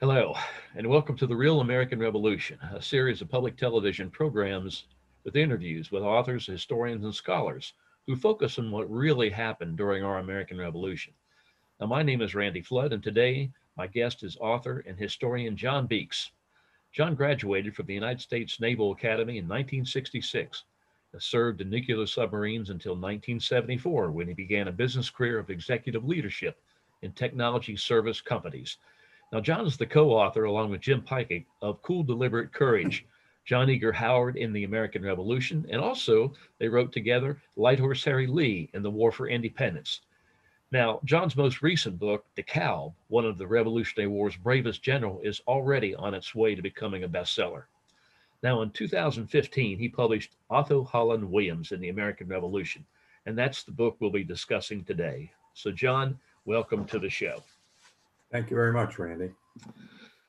Hello, and welcome to The Real American Revolution, a series of public television programs with interviews with authors, historians, and scholars who focus on what really happened during our American Revolution. Now, my name is Randy Flood, and today my guest is author and historian John Beakes. John graduated from the United States Naval Academy in 1966, served in nuclear submarines until 1974 when he began a business career of executive leadership in technology service companies. Now, John is the co author, along with Jim Pikey, of Cool Deliberate Courage, John Eager Howard in the American Revolution, and also they wrote together Light Horse Harry Lee in the War for Independence. Now, John's most recent book, DeKalb, one of the Revolutionary War's bravest general, is already on its way to becoming a bestseller. Now, in 2015, he published Otho Holland Williams in the American Revolution, and that's the book we'll be discussing today. So, John, welcome to the show. Thank you very much, Randy.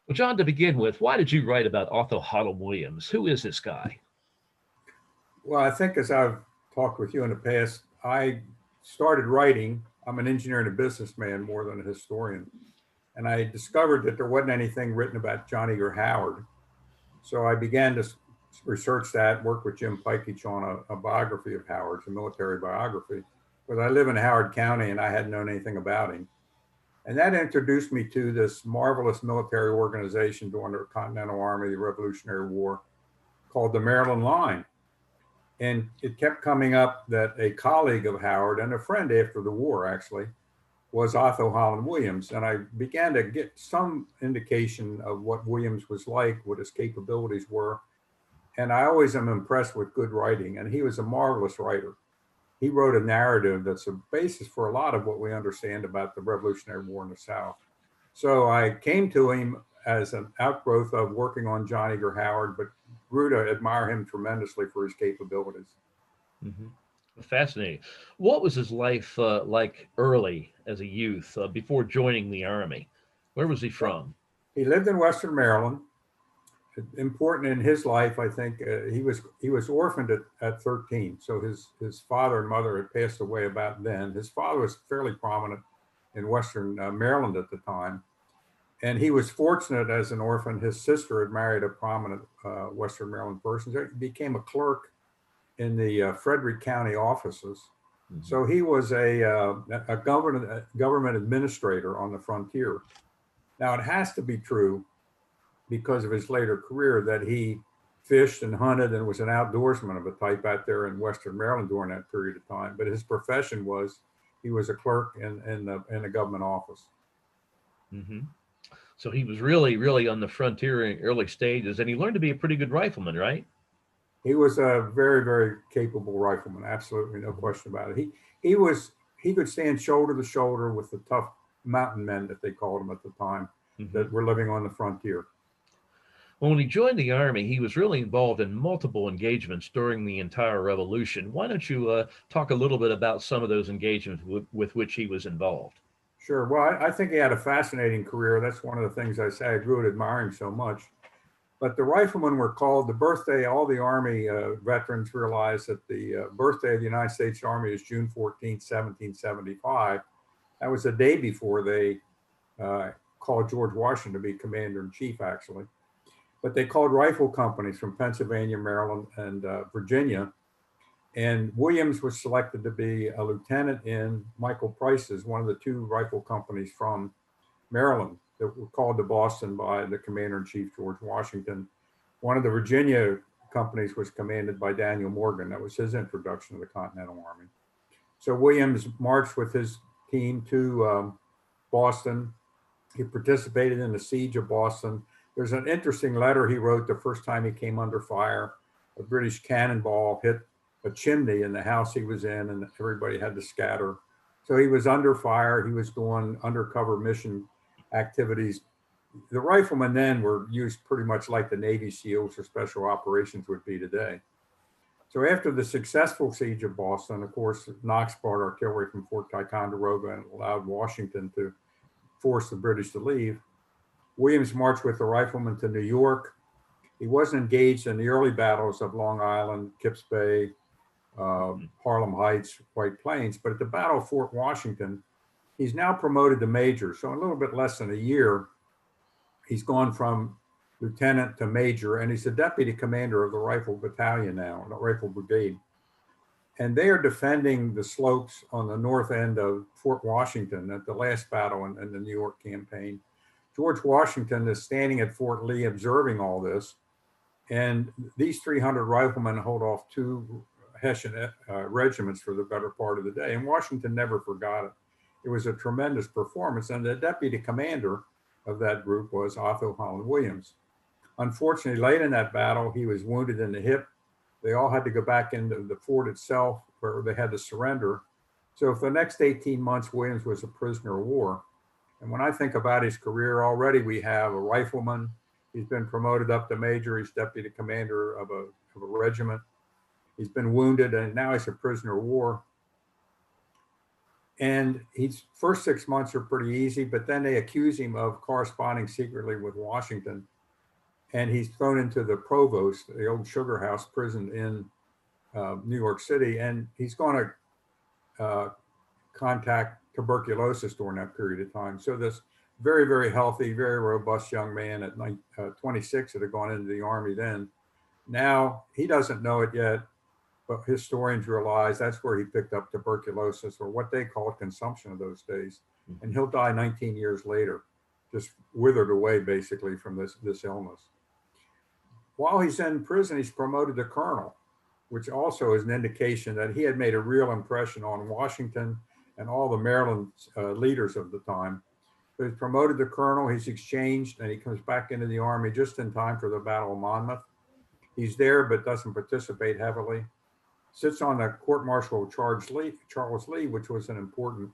Well, John, to begin with, why did you write about Otho Holland Williams? Who is this guy? Well, I think as I've talked with you in the past, I started writing. I'm an engineer and a businessman more than a historian. And I discovered that there wasn't anything written about John Eager Howard. So I began to research that, work with Jim Pikey on a biography of Howard's, a military biography. Because I live in Howard County and I hadn't known anything about him. And that introduced me to this marvelous military organization during the Continental Army, the Revolutionary War, called the Maryland Line. And it kept coming up that a colleague of Howard and a friend after the war, actually, was Otho Holland Williams. And I began to get some indication of what Williams was like, what his capabilities were. And I always am impressed with good writing. And he was a marvelous writer. He wrote a narrative that's a basis for a lot of what we understand about the Revolutionary War in the South. So I came to him as an outgrowth of working on John Eager Howard, but grew to admire him tremendously for his capabilities. Mm-hmm. Fascinating. What was his life like early as a youth before joining the Army? Where was he from? He lived in Western Maryland. Important in his life, I think, he was orphaned at 13. So his father and mother had passed away about then. His father was fairly prominent in Western Maryland at the time. And he was fortunate as an orphan. His sister had married a prominent Western Maryland person. So he became a clerk in the Frederick County offices. Mm-hmm. So he was a government administrator on the frontier. Now, it has to be true, because of his later career, that he fished and hunted and was an outdoorsman of a type out there in Western Maryland during that period of time. But his profession was he was a clerk in a government office. Mm-hmm. So he was really on the frontier in early stages, and he learned to be a pretty good rifleman, right? He was a very, very capable rifleman. Absolutely, no question about it. He could stand shoulder to shoulder with the tough mountain men that they called them at the time, mm-hmm. that were living on the frontier. Well, when he joined the Army, he was really involved in multiple engagements during the entire Revolution. Why don't you talk a little bit about some of those engagements with which he was involved? Sure. Well, I think he had a fascinating career. That's one of the things I say. I grew to admire him so much. But the riflemen were called, the birthday, all the Army veterans realize that the birthday of the United States Army is June 14th, 1775. That was the day before they called George Washington to be commander-in-chief, actually. But they called rifle companies from Pennsylvania, Maryland, and Virginia. And Williams was selected to be a lieutenant in Michael Price's, one of the two rifle companies from Maryland that were called to Boston by the commander-in-chief, George Washington. One of the Virginia companies was commanded by Daniel Morgan. That was his introduction to the Continental Army. So Williams marched with his team to Boston. He participated in the siege of Boston. There's an interesting letter he wrote the first time he came under fire. A British cannonball hit a chimney in the house he was in, and everybody had to scatter. So he was under fire. He was doing undercover mission activities. The riflemen then were used pretty much like the Navy SEALs or special operations would be today. So after the successful siege of Boston, of course, Knox brought artillery from Fort Ticonderoga and allowed Washington to force the British to leave. Williams marched with the riflemen to New York. He wasn't engaged in the early battles of Long Island, Kips Bay, Harlem Heights, White Plains, but at the Battle of Fort Washington, he's now promoted to major. So in a little bit less than a year, He's gone from lieutenant to major, and he's the deputy commander of the Rifle Battalion now, the Rifle Brigade. And they are defending the slopes on the north end of Fort Washington at the last battle in the New York campaign. George Washington is standing at Fort Lee observing all this. And these 300 riflemen hold off 2 Hessian regiments for the better part of the day. And Washington never forgot it. It was a tremendous performance. And the deputy commander of that group was Otho Holland Williams. Unfortunately, late in that battle, he was wounded in the hip. They all had to go back into the fort itself where they had to surrender. So for the next 18 months, Williams was a prisoner of war. And when I think about his career, already we have a rifleman. He's been promoted up to major. He's deputy commander of a regiment. He's been wounded, and now he's a prisoner of war. And his first 6 months are pretty easy, but then they accuse him of corresponding secretly with Washington. And he's thrown into the Provost, the old sugar house prison in New York City. And he's going to contact tuberculosis during that period of time. So this very, very healthy, very robust young man at 26 that had gone into the Army then. Now, he doesn't know it yet, but historians realize that's where he picked up tuberculosis, or what they called consumption of those days. And he'll die 19 years later, just withered away basically from this illness. While he's in prison, he's promoted to colonel, which also is an indication that he had made a real impression on Washington and all the Maryland leaders of the time. So he's promoted to colonel, he's exchanged, and he comes back into the Army just in time for the Battle of Monmouth. He's there, but doesn't participate heavily. Sits on the court-martial of Charles Lee, which was an important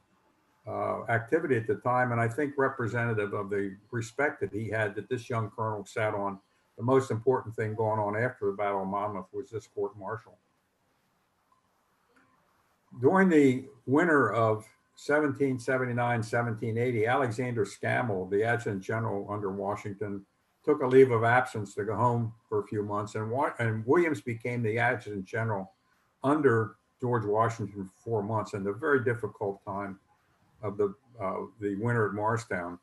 activity at the time, and I think representative of the respect that he had that this young colonel sat on. The most important thing going on after the Battle of Monmouth was this court-martial. During the winter of 1779-1780, Alexander Scammell, the adjutant general under Washington, took a leave of absence to go home for a few months, and Williams became the adjutant general under George Washington for 4 months, in the very difficult time of the winter at Morristown.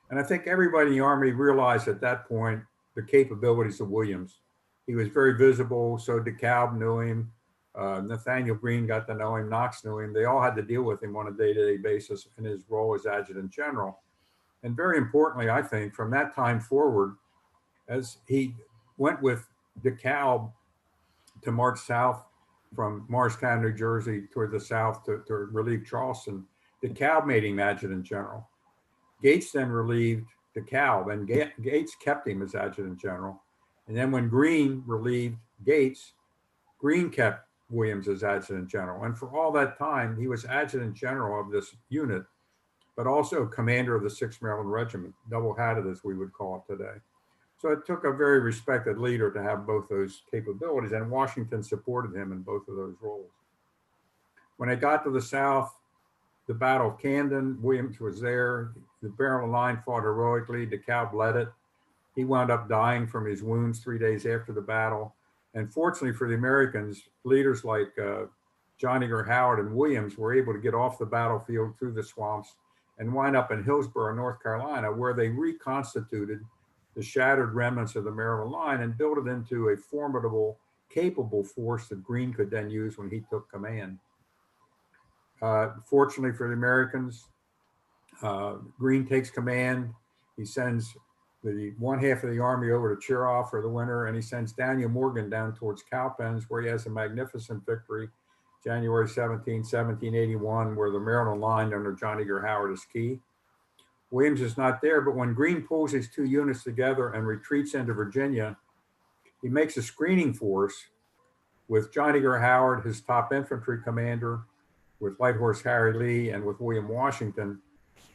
And I think everybody in the Army realized at that point the capabilities of Williams. He was very visible, so DeKalb knew him. Nathaniel Greene got to know him, Knox knew him. They all had to deal with him on a day-to-day basis in his role as adjutant general. And very importantly, I think, from that time forward, as he went with DeKalb to march south from Morristown, New Jersey, toward the south to relieve Charleston, DeKalb made him adjutant general. Gates then relieved DeKalb, and Gates kept him as adjutant general. And then when Greene relieved Gates, Greene kept Williams as adjutant general. And for all that time, he was adjutant general of this unit, but also commander of the 6th Maryland Regiment, double-hatted as we would call it today. So it took a very respected leader to have both those capabilities, and Washington supported him in both of those roles. When it got to the South, the Battle of Camden, Williams was there. The Maryland line fought heroically. DeKalb led it. He wound up dying from his wounds 3 days after the battle. And fortunately for the Americans, leaders like John Edgar Howard and Williams were able to get off the battlefield through the swamps and wind up in Hillsborough, North Carolina, where they reconstituted the shattered remnants of the Maryland line and built it into a formidable, capable force that Greene could then use when he took command. Fortunately for the Americans, Greene takes command. He sends the one half of the Army over to Cheraw for the winter, and he sends Daniel Morgan down towards Cowpens, where he has a magnificent victory, January 17, 1781, where the Maryland line under John Edgar Howard is key. Williams is not there, but when Greene pulls his 2 units together and retreats into Virginia, he makes a screening force with John Edgar Howard, his top infantry commander, with Light Horse Harry Lee, and with William Washington.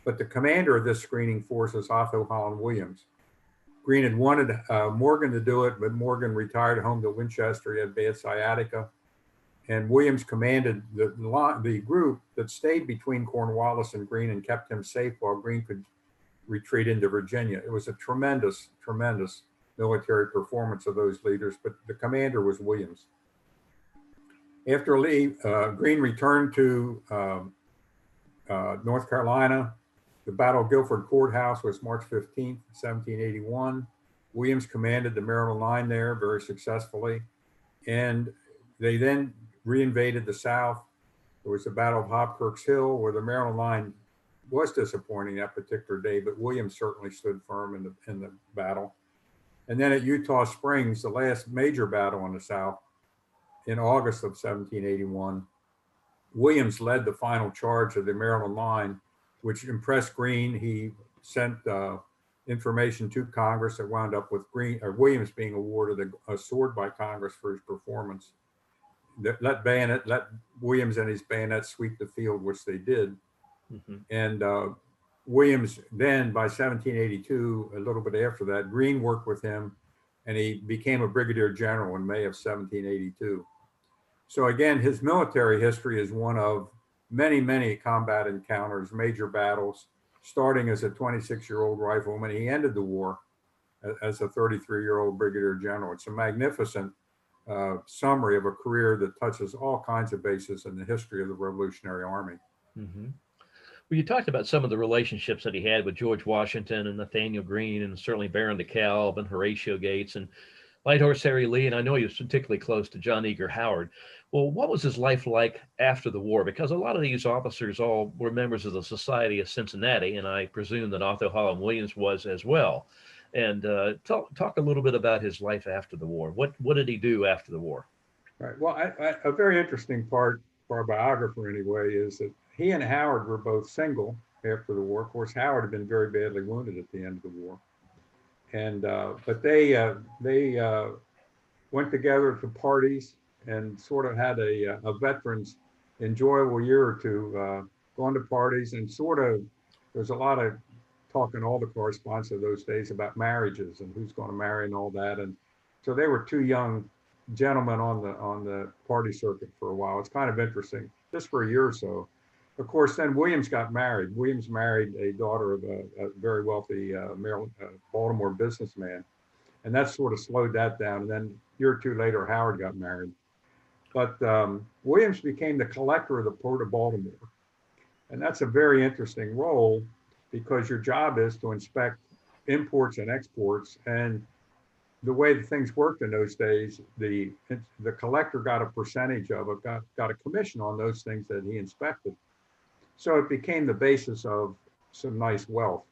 But the commander of this screening force is Otho Holland Williams. Greene had wanted Morgan to do it, but Morgan retired home to Winchester. He had bad sciatica. And Williams commanded the group that stayed between Cornwallis and Greene and kept him safe while Greene could retreat into Virginia. It was a tremendous, tremendous military performance of those leaders, but the commander was Williams. After Greene returned to North Carolina, The Battle of Guilford Courthouse was March 15th, 1781. Williams commanded the Maryland line there very successfully. And they then reinvaded the South. There was the Battle of Hobkirk's Hill, where the Maryland line was disappointing that particular day, but Williams certainly stood firm in the battle. And then at Eutaw Springs, the last major battle in the South, in August of 1781, Williams led the final charge of the Maryland line, which impressed Greene. He sent information to Congress that wound up with Williams being awarded a sword by Congress for his performance. Let Williams and his bayonet sweep the field, which they did. Mm-hmm. And Williams then, by 1782, a little bit after that, Greene worked with him, and he became a brigadier general in May of 1782. So again, his military history is one of many, many combat encounters, major battles, starting as a 26-year-old rifleman. He ended the war as a 33-year-old brigadier general. It's a magnificent summary of a career that touches all kinds of bases in the history of the Revolutionary Army. Mm-hmm. Well, you talked about some of the relationships that he had with George Washington and Nathaniel Greene, and certainly Baron DeKalb and Horatio Gates and Light Horse Harry Lee, and I know he was particularly close to John Eager Howard. Well, what was his life like after the war? Because a lot of these officers all were members of the Society of Cincinnati, and I presume that Otho Holland Williams was as well. And talk a little bit about his life after the war. What did he do after the war? Right. Well, a very interesting part for our biographer, anyway, is that he and Howard were both single after the war. Of course, Howard had been very badly wounded at the end of the war. And but they went together to parties and sort of had a veteran's enjoyable year or two, going to parties, and sort of there's a lot of talk in all the correspondence of those days about marriages and who's going to marry and all that. And so they were two young gentlemen on the party circuit for a while. It's kind of interesting, just for a year or so. Of course, then Williams got married. Williams married a daughter of a very wealthy Baltimore businessman. And that sort of slowed that down. And then a year or two later, Howard got married. But Williams became the collector of the Port of Baltimore. And that's a very interesting role, because your job is to inspect imports and exports. And the way that things worked in those days, the collector got a percentage of it, got a commission on those things that he inspected. So it became the basis of some nice wealth.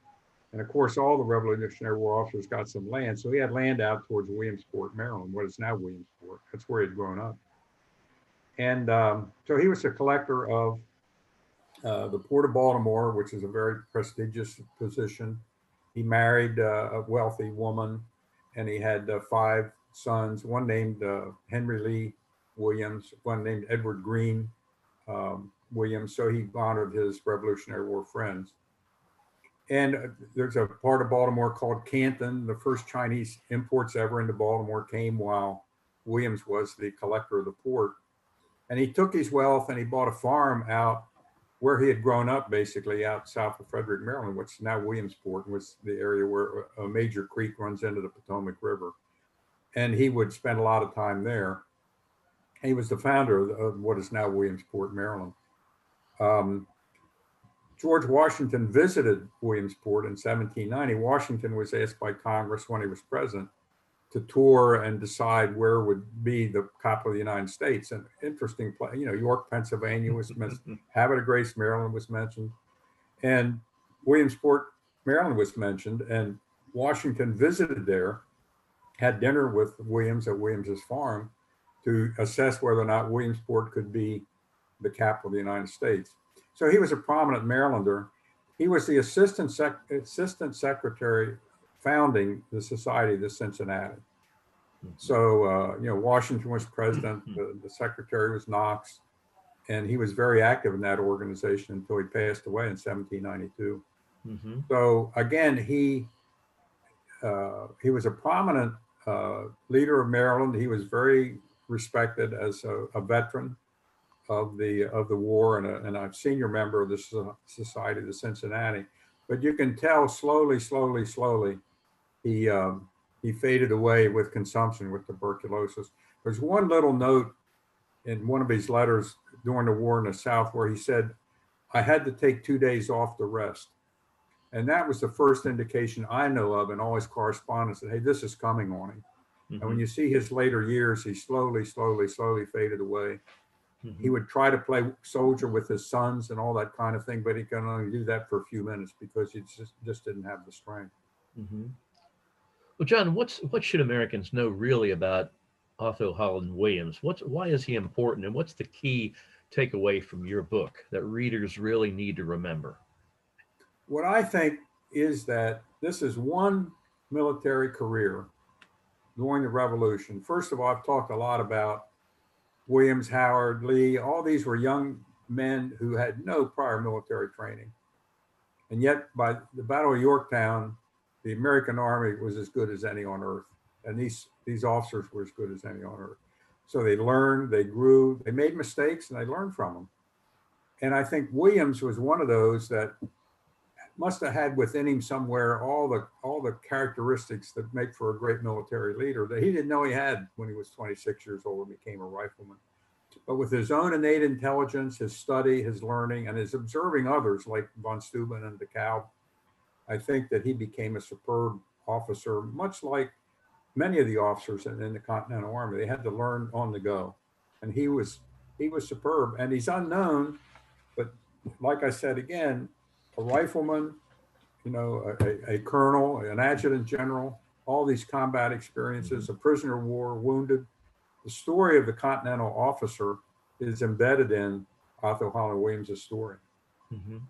And of course, all the Revolutionary War officers got some land. So he had land out towards Williamsport, Maryland, what is now Williamsport. That's where he'd grown up. And so he was a collector of the Port of Baltimore, which is a very prestigious position. He married a wealthy woman, and he had 5 sons, one named Henry Lee Williams, one named Edward Greene Williams. So he honored his Revolutionary War friends. And there's a part of Baltimore called Canton. The first Chinese imports ever into Baltimore came while Williams was the collector of the port. And he took his wealth and he bought a farm out where he had grown up, basically out south of Frederick, Maryland, which is now Williamsport, was the area where a major creek runs into the Potomac River. And he would spend a lot of time there. He was the founder of what is now Williamsport, Maryland. George Washington visited Williamsport in 1790. Washington was asked by Congress when he was president to tour and decide where would be the capital of the United States. And interesting place, York, Pennsylvania was mentioned, Havre de Grace, Maryland was mentioned, and Williamsport, Maryland was mentioned. And Washington visited there, had dinner with Williams at Williams's farm to assess whether or not Williamsport could be the capital of the United States. So he was a prominent Marylander. He was the assistant secretary founding the Society of the Cincinnati. So, Washington was president, the secretary was Knox, and he was very active in that organization until he passed away in 1792. Mm-hmm. So again, he was a prominent leader of Maryland. He was very respected as a veteran of the war and a senior member of the Society of the Cincinnati. But you can tell slowly, he faded away with consumption, with tuberculosis. There's one little note in one of his letters during the war in the South where he said, "I had to take 2 days off to rest." And that was the first indication I know of in all his correspondence that, hey, this is coming on him. And when you see his later years, he slowly faded away. He would try to play soldier with his sons and all that kind of thing, but he can only do that for a few minutes because he just didn't have the strength. Well, John, what should Americans know really about Otho Holland Williams? Why is he important, and what's the key takeaway from your book that readers really need to remember? What I think is that this is one military career during the Revolution. First of all, I've talked a lot about Williams, Howard, Lee. All these were young men who had no prior military training. And yet by the Battle of Yorktown, the American Army was as good as any on earth. And these officers were as good as any on earth. So they learned, they grew, they made mistakes, and they learned from them. And I think Williams was one of those that must have had within him somewhere all the characteristics that make for a great military leader that he didn't know he had when he was 26 years old and became a rifleman. But with his own innate intelligence, his study, his learning, and his observing others like von Steuben and DeKalb, I think that he became a superb officer, much like many of the officers in the Continental Army. They had to learn on the go, and he was superb. And he's unknown, but like I said again, a rifleman, a colonel, an adjutant general, all these combat experiences, a prisoner of war, wounded. The story of the Continental officer is embedded in Otho Holland Williams' story. Well,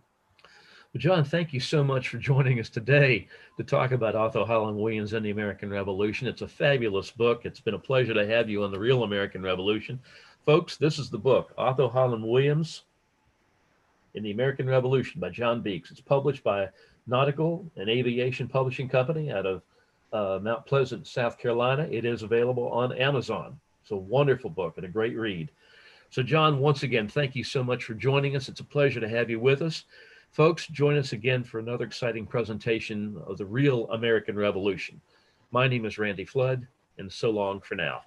John, thank you so much for joining us today to talk about Otho Holland Williams and the American Revolution. It's a fabulous book. It's been a pleasure to have you on The Real American Revolution. Folks, this is the book, Otho Holland Williams in the American Revolution by John Beakes. It's published by Nautical and Aviation Publishing Company out of Mount Pleasant, South Carolina. It is available on Amazon. It's a wonderful book and a great read. So John, once again, thank you so much for joining us. It's a pleasure to have you with us. Folks, join us again for another exciting presentation of The Real American Revolution. My name is Randy Flood, and so long for now.